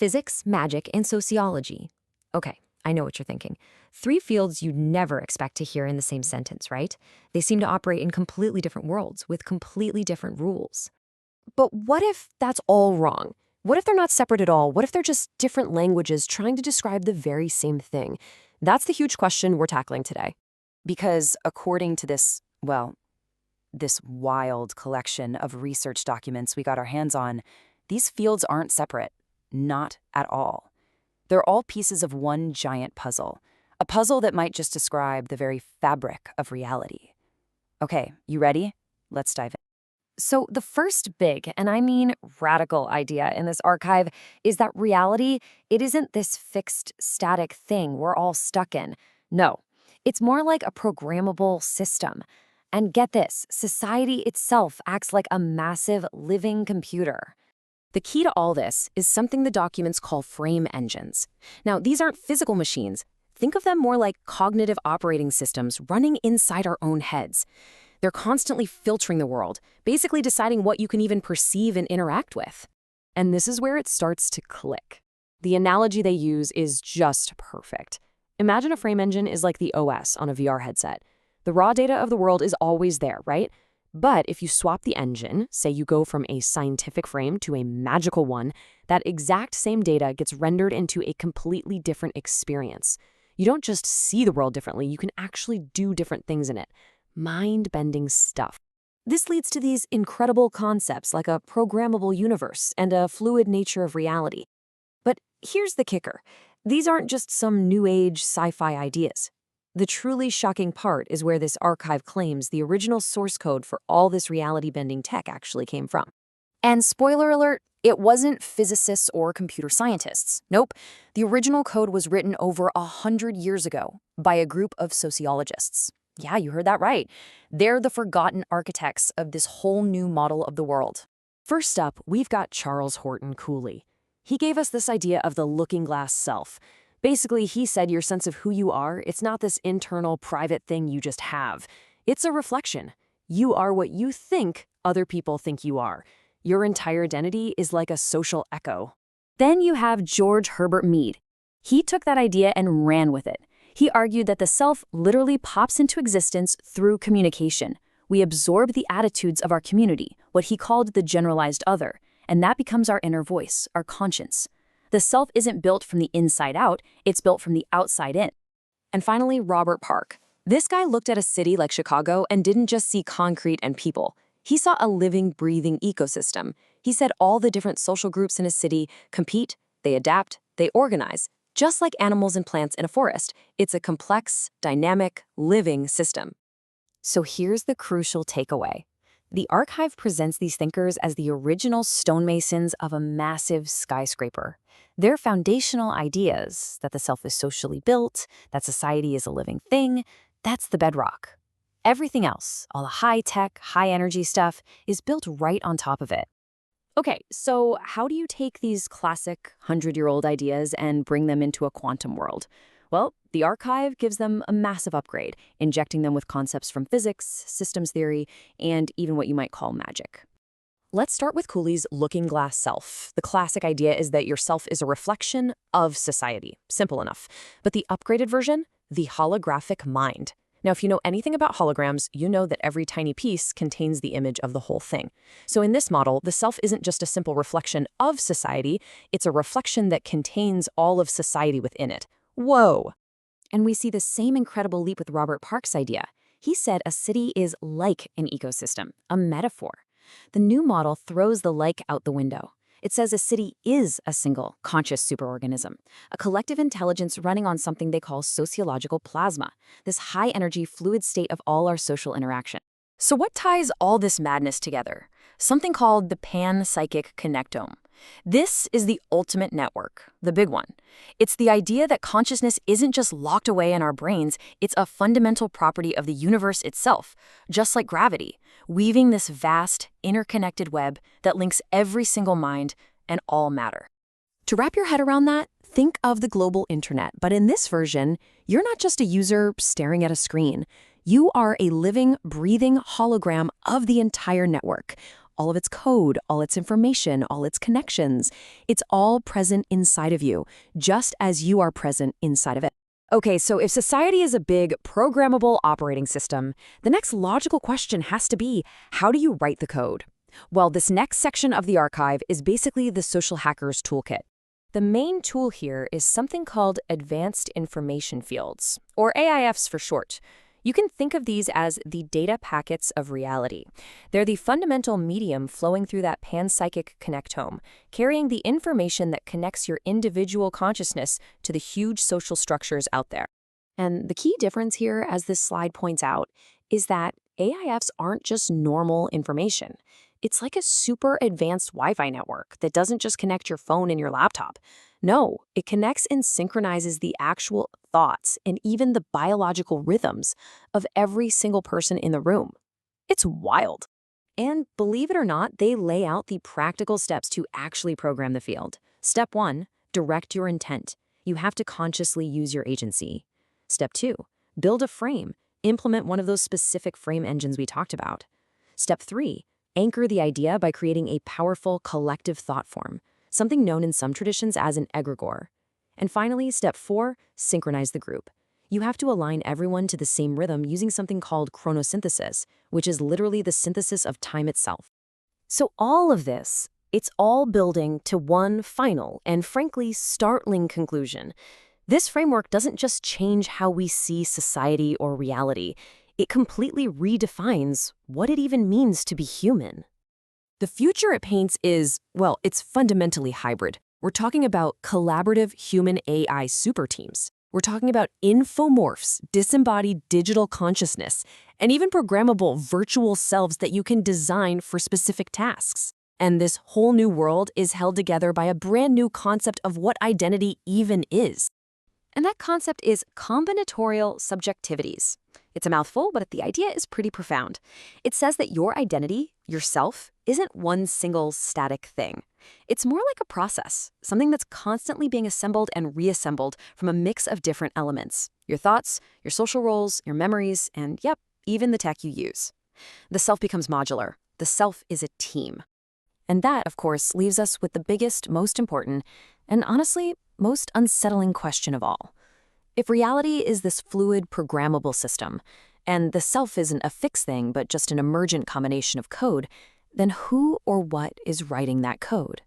physics, magic, and sociology. Okay, I know what you're thinking. Three fields you'd never expect to hear in the same sentence, right? They seem to operate in completely different worlds with completely different rules. But what if that's all wrong? What if they're not separate at all? What if they're just different languages trying to describe the very same thing? That's the huge question we're tackling today. Because according to this wild collection of research documents we got our hands on, these fields aren't separate. Not at all. They're all pieces of one giant puzzle, a puzzle that might just describe the very fabric of reality. Okay, you ready? Let's dive in. So the first big, and I mean radical idea in this archive is that reality, it isn't this fixed, static thing we're all stuck in. No, it's more like a programmable system. And get this, society itself acts like a massive living computer. The key to all this is something the documents call frame engines. Now, these aren't physical machines. Think of them more like cognitive operating systems running inside our own heads. They're constantly filtering the world, basically deciding what you can even perceive and interact with. And this is where it starts to click. The analogy they use is just perfect. Imagine a frame engine is like the OS on a VR headset. The raw data of the world is always there, right? But if you swap the engine, say you go from a scientific frame to a magical one, that exact same data gets rendered into a completely different experience. You don't just see the world differently, you can actually do different things in it. Mind-bending stuff. This leads to these incredible concepts like a programmable universe and a fluid nature of reality. But here's the kicker. These aren't just some new age sci-fi ideas. The truly shocking part is where this archive claims the original source code for all this reality-bending tech actually came from. And spoiler alert, it wasn't physicists or computer scientists. Nope, the original code was written over 100 years ago by a group of sociologists. Yeah, you heard that right. They're the forgotten architects of this whole new model of the world. First up, we've got Charles Horton Cooley. He gave us this idea of the looking glass self. Basically, he said your sense of who you are, it's not this internal, private thing you just have. It's a reflection. You are what you think other people think you are. Your entire identity is like a social echo. Then you have George Herbert Mead. He took that idea and ran with it. He argued that the self literally pops into existence through communication. We absorb the attitudes of our community, what he called the generalized other, and that becomes our inner voice, our conscience. The self isn't built from the inside out, it's built from the outside in. And finally, Robert Park. This guy looked at a city like Chicago and didn't just see concrete and people. He saw a living, breathing ecosystem. He said all the different social groups in a city compete, they adapt, they organize. Just like animals and plants in a forest, it's a complex, dynamic, living system. So here's the crucial takeaway. The archive presents these thinkers as the original stonemasons of a massive skyscraper. Their foundational ideas, that the self is socially built, that society is a living thing, that's the bedrock. Everything else, all the high-tech, high-energy stuff, is built right on top of it. Okay, so how do you take these classic 100-year-old ideas and bring them into a quantum world? Well, the archive gives them a massive upgrade, injecting them with concepts from physics, systems theory, and even what you might call magic. Let's start with Cooley's looking glass self. The classic idea is that your self is a reflection of society. Simple enough. But the upgraded version, the holographic mind. Now, if you know anything about holograms, you know that every tiny piece contains the image of the whole thing. So in this model, the self isn't just a simple reflection of society, it's a reflection that contains all of society within it. Whoa! And we see the same incredible leap with Robert Park's idea. He said a city is like an ecosystem, a metaphor. The new model throws the like out the window. It says a city is a single, conscious superorganism, a collective intelligence running on something they call sociological plasma, this high-energy, fluid state of all our social interaction. So what ties all this madness together? Something called the panpsychic connectome. This is the ultimate network, the big one. It's the idea that consciousness isn't just locked away in our brains, it's a fundamental property of the universe itself, just like gravity, weaving this vast, interconnected web that links every single mind and all matter. To wrap your head around that, think of the global internet, but in this version, you're not just a user staring at a screen. You are a living, breathing hologram of the entire network. all of its code, all its information, all its connections. It's all present inside of you, just as you are present inside of it. Okay, so if society is a big, programmable operating system, the next logical question has to be, how do you write the code? Well, this next section of the archive is basically the social hacker's toolkit. The main tool here is something called Advanced Information Fields, or AIFs for short. You can think of these as the data packets of reality. They're the fundamental medium flowing through that panpsychic connectome, carrying the information that connects your individual consciousness to the huge social structures out there. And the key difference here, as this slide points out, is that AIFs aren't just normal information. It's like a super advanced Wi-Fi network that doesn't just connect your phone and your laptop. No, it connects and synchronizes the actual thoughts and even the biological rhythms of every single person in the room. It's wild. And believe it or not, they lay out the practical steps to actually program the field. Step 1, direct your intent. You have to consciously use your agency. Step 2, build a frame. Implement one of those specific frame engines we talked about. Step 3, anchor the idea by creating a powerful collective thought form, something known in some traditions as an egregore. And finally, step 4, synchronize the group. You have to align everyone to the same rhythm using something called chronosynthesis, which is literally the synthesis of time itself. So all of this, it's all building to one final and frankly startling conclusion. This framework doesn't just change how we see society or reality. It completely redefines what it even means to be human. The future it paints is, well, it's fundamentally hybrid. We're talking about collaborative human-AI super teams. We're talking about infomorphs, disembodied digital consciousness, and even programmable virtual selves that you can design for specific tasks. And this whole new world is held together by a brand new concept of what identity even is. And that concept is combinatorial subjectivities. It's a mouthful, but the idea is pretty profound. It says that your identity, yourself, isn't one single static thing. It's more like a process, something that's constantly being assembled and reassembled from a mix of different elements. Your thoughts, your social roles, your memories, and yep, even the tech you use. The self becomes modular. The self is a team. And that, of course, leaves us with the biggest, most important, and honestly, most unsettling question of all. If reality is this fluid, programmable system, and the self isn't a fixed thing but just an emergent combination of code, then who or what is writing that code?